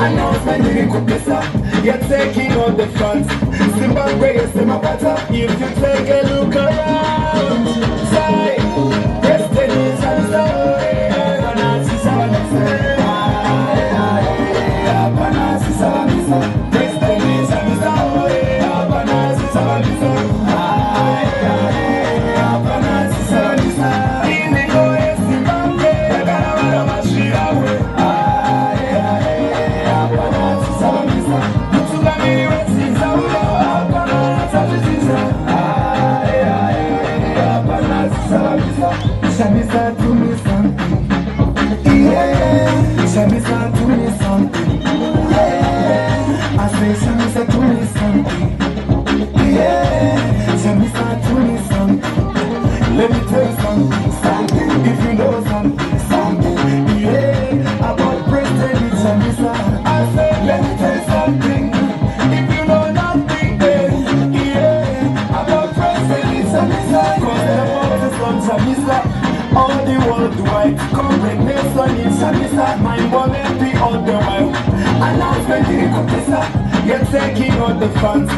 Announcement in Kupisa, you're taking on the front. Zimbabwe is in my butter. If you take a look around, say, destiny's and story. Panasi Salamisa, Panasi Salamisa, destiny's and story. Panasi Salamisa, Panasi Salamisa. Indigo is Zimbabwe, Karawara Mashirawe. Shamisa, do me something. Yeah, Shamisa, do me something. Yeah, I say Shamisa, do me something. Yeah, Shamisa, do me something. Let me tell you something. If you know something. Yeah, about President Shamisa, I say let me tell you something. If you know nothing, yeah, about President Shamisa, 'cause the world is from Shamisa. All the worldwide, combination in Shamisa, my money be on the wild. Announcement in Kupisa, you're taking on the funds.